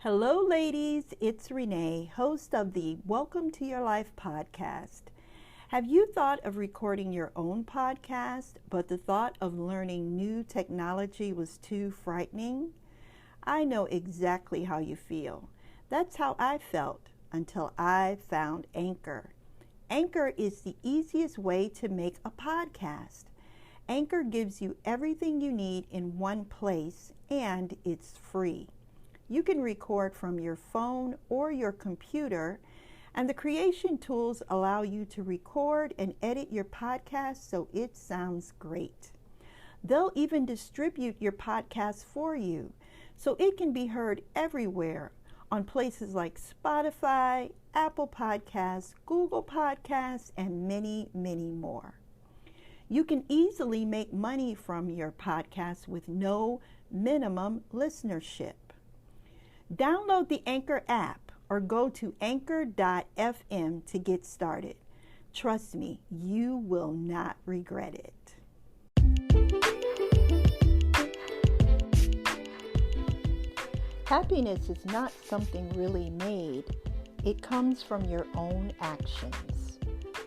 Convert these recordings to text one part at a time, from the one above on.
Hello, ladies. It's Renee, host of the Welcome to Your Life podcast. Have you thought of recording your own podcast, but the thought of learning new technology was too frightening? I know exactly how you feel. That's how I felt until I found Anchor. Anchor is the easiest way to make a podcast. Anchor gives you everything you need in one place, and it's free. You can record from your phone or your computer, and the creation tools allow you to record and edit your podcast so it sounds great. They'll even distribute your podcast for you so it can be heard everywhere on places like Spotify, Apple Podcasts, Google Podcasts, and many, many more. You can easily make money from your podcast with no minimum listenership. Download the Anchor app or go to anchor.fm to get started. Trust me, you will not regret it. Happiness is not something really made. It comes from your own actions.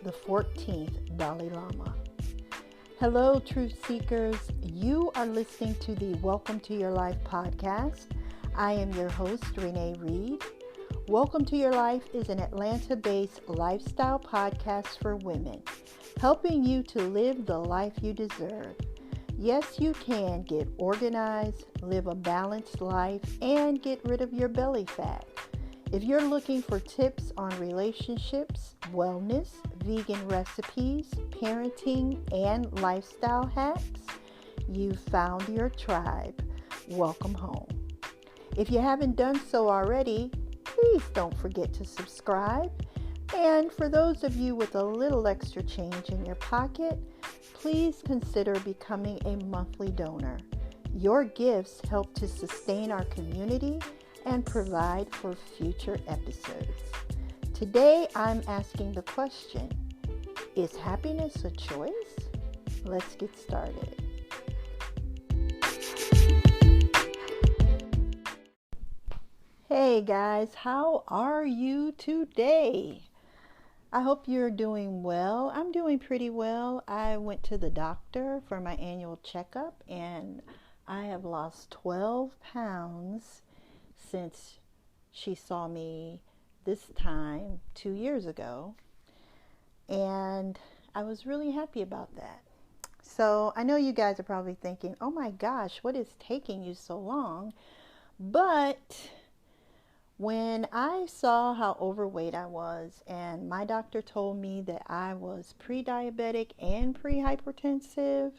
The 14th Dalai Lama. Hello, truth seekers. You are listening to the Welcome to Your Life podcast. I am your host, Renee Reed. Welcome to Your Life is an Atlanta-based lifestyle podcast for women, helping you to live the life you deserve. Yes, you can get organized, live a balanced life, and get rid of your belly fat. If you're looking for tips on relationships, wellness, vegan recipes, parenting, and lifestyle hacks, you've found your tribe. Welcome home. If you haven't done so already, please don't forget to subscribe. And for those of you with a little extra change in your pocket, please consider becoming a monthly donor. Your gifts help to sustain our community and provide for future episodes. Today, I'm asking the question, is happiness a choice? Let's get started. Hey guys, how are you today? I hope you're doing well. I'm doing pretty well. I went to the doctor for my annual checkup and I have lost 12 pounds since she saw me this time 2 years ago. And I was really happy about that. So I know you guys are probably thinking, oh my gosh, what is taking you so long? But when I saw how overweight I was and my doctor told me that I was pre-diabetic and pre-hypertensive,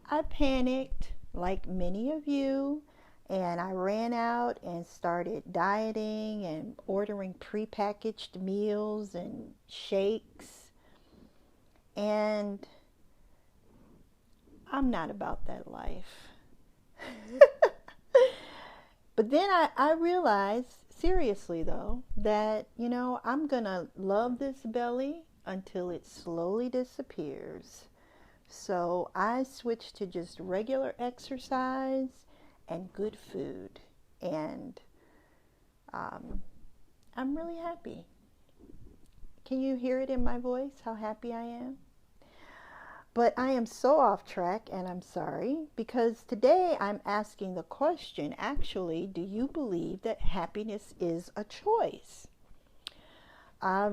I panicked like many of you, and I ran out and started dieting and ordering prepackaged meals and shakes. And I'm not about that life. But then I realized, seriously though, that, I'm going to love this belly until it slowly disappears. So I switched to just regular exercise and good food. And I'm really happy. Can you hear it in my voice, how happy I am? But I am so off track, and I'm sorry, because today I'm asking the question, actually, do you believe that happiness is a choice? I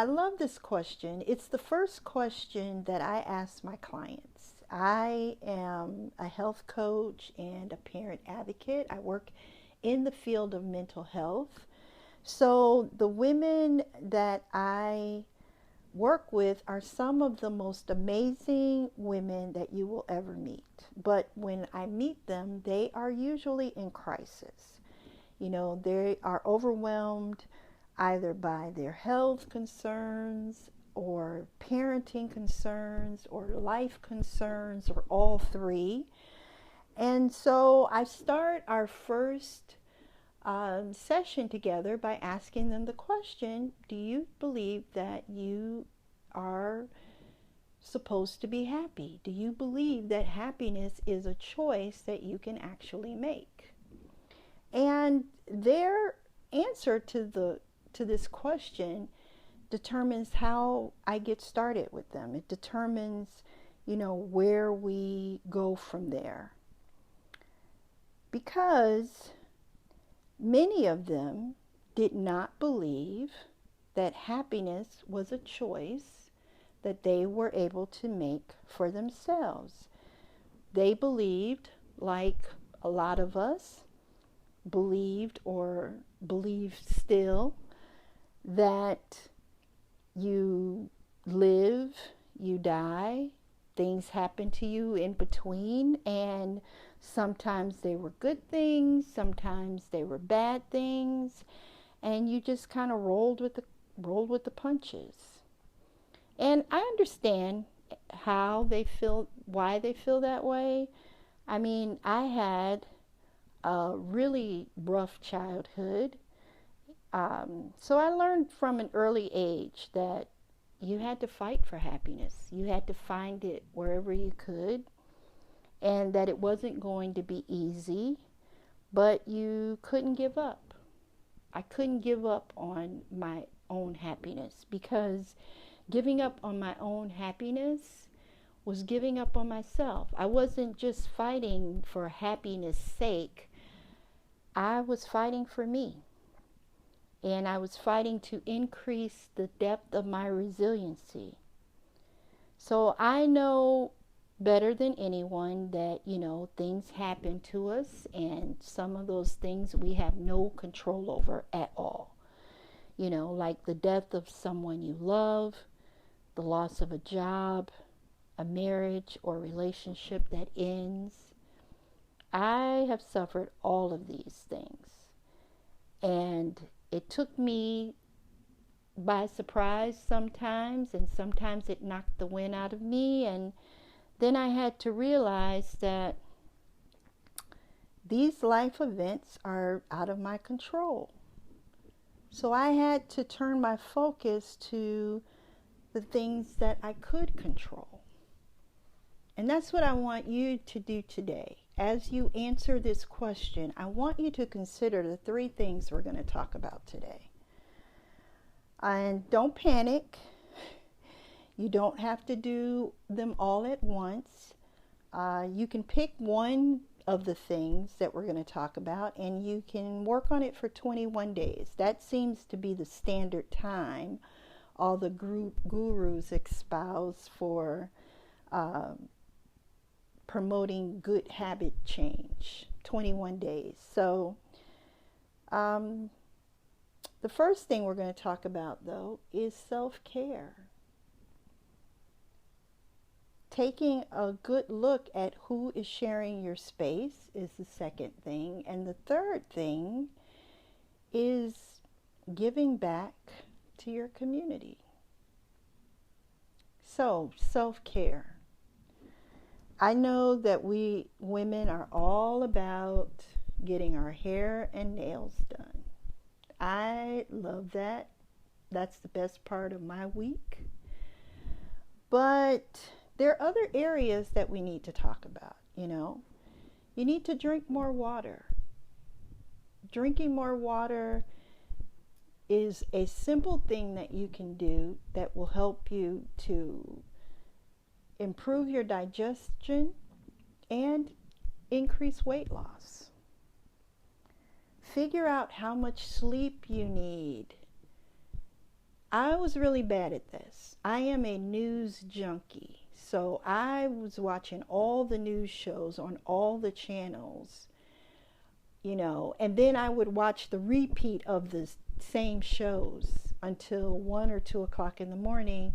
love this question. It's the first question that I ask my clients. I am a health coach and a parent advocate. I work in the field of mental health. So the women that I work with are some of the most amazing women that you will ever meet. But when I meet them, they are usually in crisis. They are overwhelmed either by their health concerns or parenting concerns or life concerns or all three. And so I start our first session together by asking them the question, do you believe that you are supposed to be happy? Do you believe that happiness is a choice that you can actually make? And their answer to this question determines how I get started with them. It determines, where we go from there. Because many of them did not believe that happiness was a choice that they were able to make for themselves. They believed, like a lot of us believed or believe still, that you live, you die, things happen to you in between, and sometimes they were good things, sometimes they were bad things, and you just kind of rolled with the punches. And I understand how they feel, why they feel that way. I mean, I had a really rough childhood. So I learned from an early age that you had to fight for happiness. You had to find it wherever you could, and that it wasn't going to be easy, but you couldn't give up. I couldn't give up on my own happiness, because giving up on my own happiness was giving up on myself. I wasn't just fighting for happiness' sake. I was fighting for me. And I was fighting to increase the depth of my resiliency. So I know better than anyone that, things happen to us, and some of those things we have no control over at all. Like the death of someone you love, the loss of a job, a marriage or relationship that ends. I have suffered all of these things. And it took me by surprise sometimes, and sometimes it knocked the wind out of me. And then I had to realize that these life events are out of my control. So I had to turn my focus to the things that I could control. And that's what I want you to do today. As you answer this question, I want you to consider the 3 things we're going to talk about today. And don't panic. You don't have to do them all at once. You can pick one of the things that we're going to talk about, and you can work on it for 21 days. That seems to be the standard time all the gurus espouse for promoting good habit change, 21 days. So the first thing we're going to talk about, though, is self-care. Taking a good look at who is sharing your space is the second thing. And the third thing is giving back to your community. So, self-care. I know that we women are all about getting our hair and nails done. I love that. That's the best part of my week. But there are other areas that we need to talk about, You need to drink more water. Drinking more water is a simple thing that you can do that will help you to improve your digestion and increase weight loss. Figure out how much sleep you need. I was really bad at this. I am a news junkie. So I was watching all the news shows on all the channels, and then I would watch the repeat of the same shows until 1 or 2 o'clock in the morning,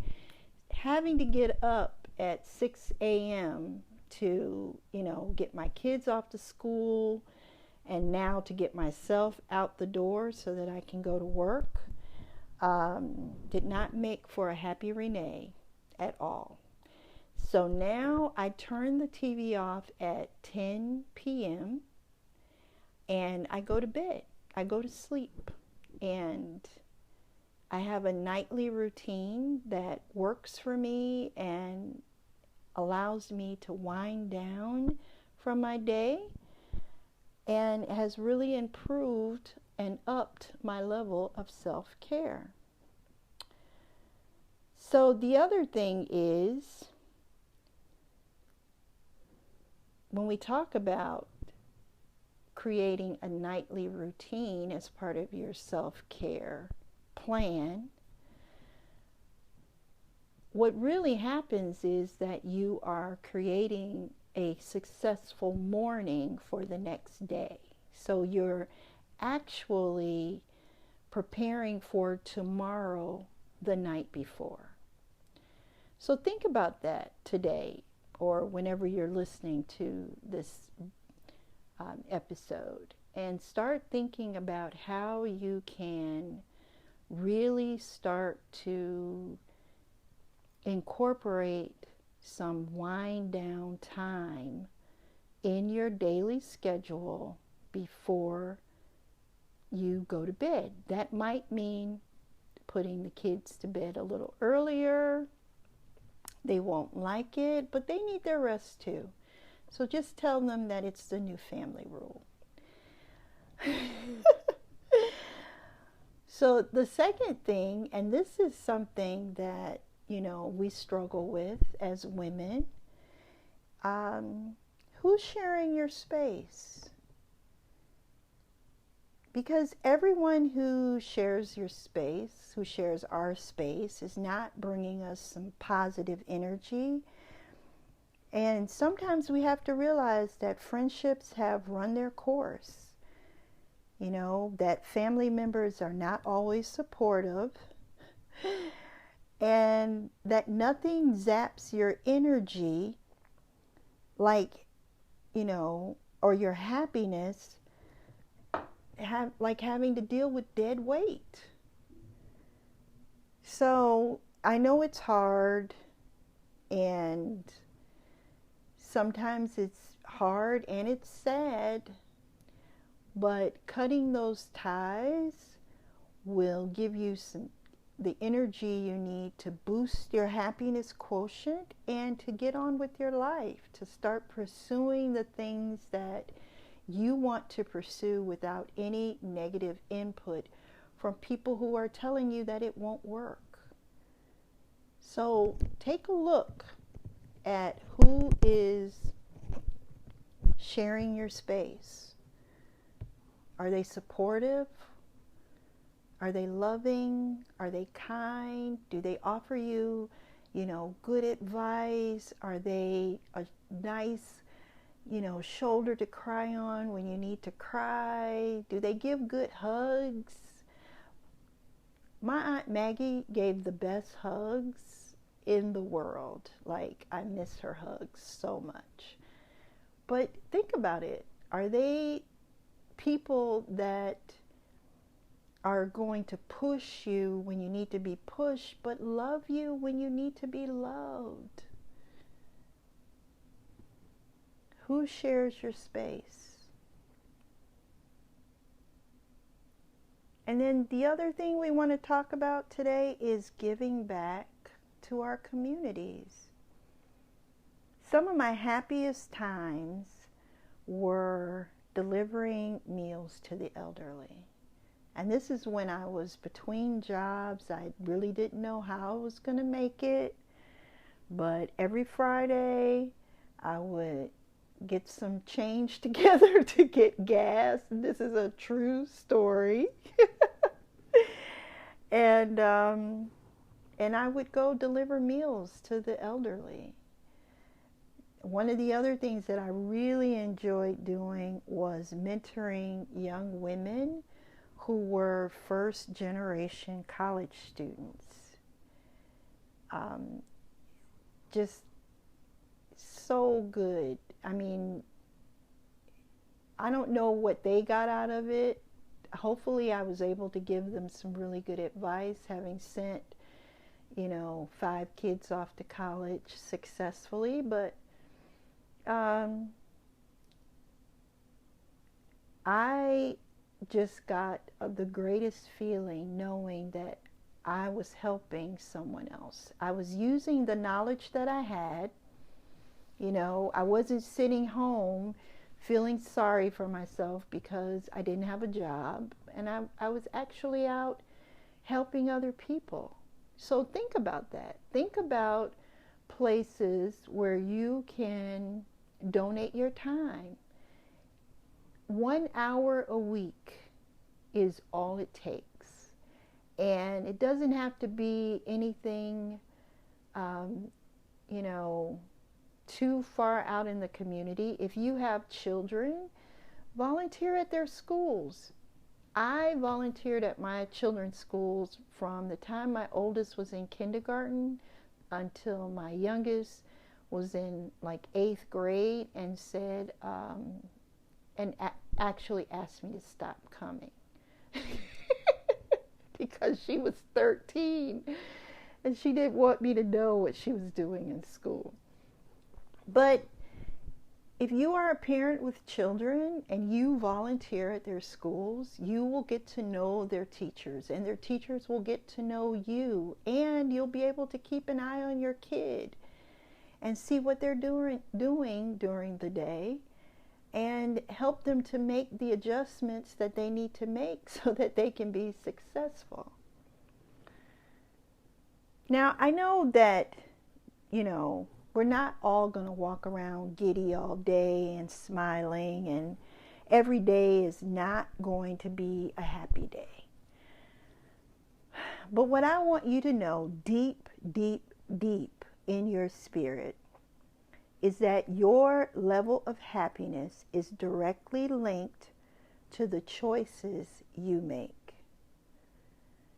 having to get up at 6 a.m. to, get my kids off to school, and now to get myself out the door so that I can go to work. Did not make for a happy Renee at all. So now I turn the TV off at 10 p.m. and I go to bed. I go to sleep. And I have a nightly routine that works for me and allows me to wind down from my day. and has really improved and upped my level of self-care. So the other thing is, when we talk about creating a nightly routine as part of your self-care plan, what really happens is that you are creating a successful morning for the next day. So you're actually preparing for tomorrow the night before. So think about that today, or whenever you're listening to this episode, and start thinking about how you can really start to incorporate some wind down time in your daily schedule before you go to bed. That might mean putting the kids to bed a little earlier. They won't like it, but they need their rest too. So just tell them that it's the new family rule. So the second thing, and this is something that, we struggle with as women, who's sharing your space? Because everyone who shares your space, who shares our space, is not bringing us some positive energy. And sometimes we have to realize that friendships have run their course. That family members are not always supportive. And that nothing zaps your energy like, or your happiness, like having to deal with dead weight. So I know it's hard, and sometimes it's hard and it's sad, but cutting those ties will give you the energy you need to boost your happiness quotient and to get on with your life, to start pursuing the things that you want to pursue without any negative input from people who are telling you that it won't work. So take a look at who is sharing your space. Are they supportive? Are they loving? Are they kind? Do they offer you, good advice? Are they a nice, shoulder to cry on when you need to cry? Do they give good hugs? My Aunt Maggie gave the best hugs in the world. Like, I miss her hugs so much. But think about it. Are they people that are going to push you when you need to be pushed, but love you when you need to be loved? Who shares your space? And then the other thing we want to talk about today is giving back to our communities. Some of my happiest times were delivering meals to the elderly. And this is when I was between jobs. I really didn't know how I was going to make it. But every Friday, I would get some change together to get gas. This is a true story. And I would go deliver meals to the elderly. One of the other things that I really enjoyed doing was mentoring young women who were first generation college students. Just so good. I mean, I don't know what they got out of it. Hopefully I was able to give them some really good advice, having sent, 5 kids off to college successfully. But I just got the greatest feeling knowing that I was helping someone else. I was using the knowledge that I had. I wasn't sitting home feeling sorry for myself because I didn't have a job, and I was actually out helping other people. So think about that. Think about places where you can donate your time. 1 hour a week is all it takes. And it doesn't have to be anything, you know, too far out in the community. If you have children, volunteer at their schools. I volunteered at my children's schools from the time my oldest was in kindergarten until my youngest was in like 8th grade, and said, actually asked me to stop coming because she was 13 and she didn't want me to know what she was doing in school. But if you are a parent with children and you volunteer at their schools, you will get to know their teachers, and their teachers will get to know you, and you'll be able to keep an eye on your kid and see what they're doing during the day, and help them to make the adjustments that they need to make so that they can be successful. Now, I know that, we're not all going to walk around giddy all day and smiling, and every day is not going to be a happy day. But what I want you to know deep, deep, deep in your spirit is that your level of happiness is directly linked to the choices you make.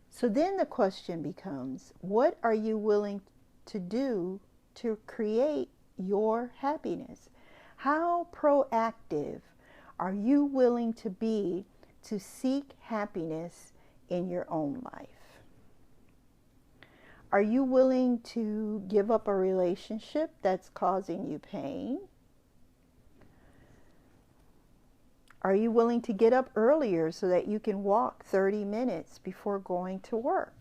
So then the question becomes, what are you willing to do to create your happiness? How proactive are you willing to be to seek happiness in your own life? Are you willing to give up a relationship that's causing you pain? Are you willing to get up earlier so that you can walk 30 minutes before going to work?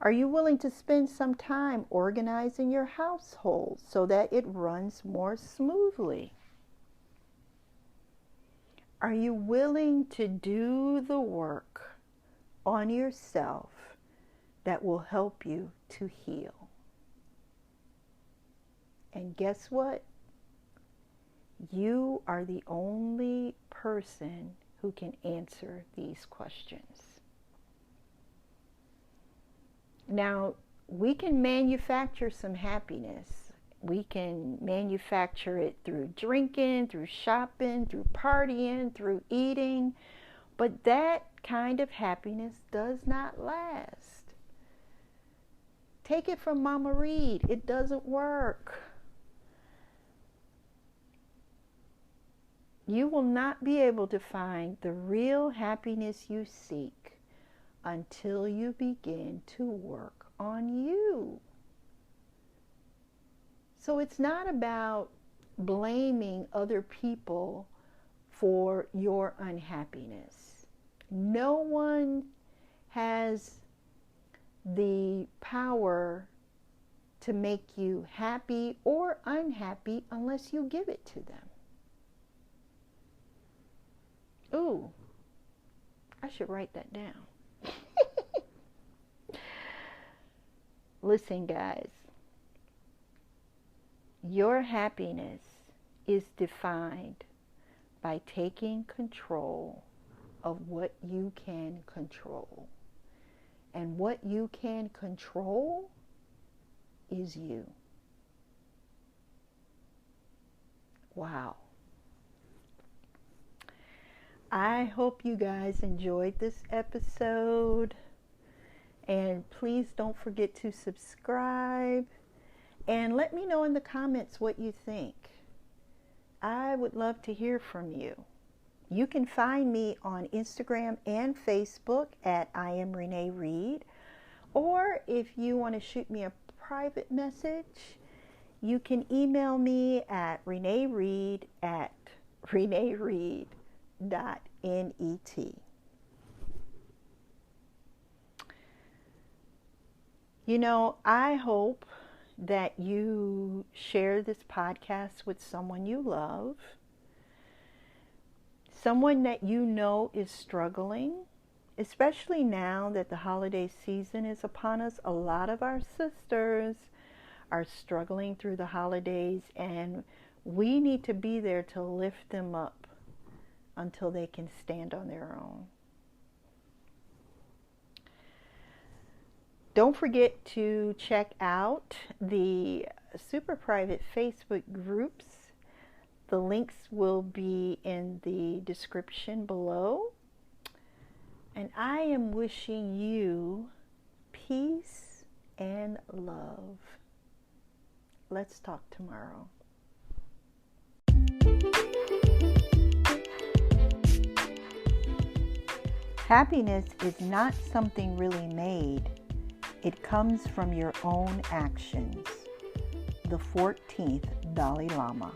Are you willing to spend some time organizing your household so that it runs more smoothly? Are you willing to do the work on yourself that will help you to heal? And guess what? You are the only person who can answer these questions. Now, we can manufacture some happiness. We can manufacture it through drinking, through shopping, through partying, through eating. But that kind of happiness does not last. Take it from Mama Reed. It doesn't work. You will not be able to find the real happiness you seek until you begin to work on you. So it's not about blaming other people for your unhappiness. No one has the power to make you happy or unhappy unless you give it to them. Ooh, I should write that down. Listen, guys. Your happiness is defined by taking control of what you can control. And what you can control is you. Wow. I hope you guys enjoyed this episode. And please don't forget to subscribe. And let me know in the comments what you think. I would love to hear from you. You can find me on Instagram and Facebook at I am Renee Reed. Or if you want to shoot me a private message, you can email me at reneereed@reneereed.net. I hope that you share this podcast with someone you love, someone that you know is struggling, especially now that the holiday season is upon us. A lot of our sisters are struggling through the holidays, and we need to be there to lift them up until they can stand on their own. Don't forget to check out the super private Facebook groups. The links will be in the description below. And I am wishing you peace and love. Let's talk tomorrow. Happiness is not something really made. It comes from your own actions. The 14th Dalai Lama.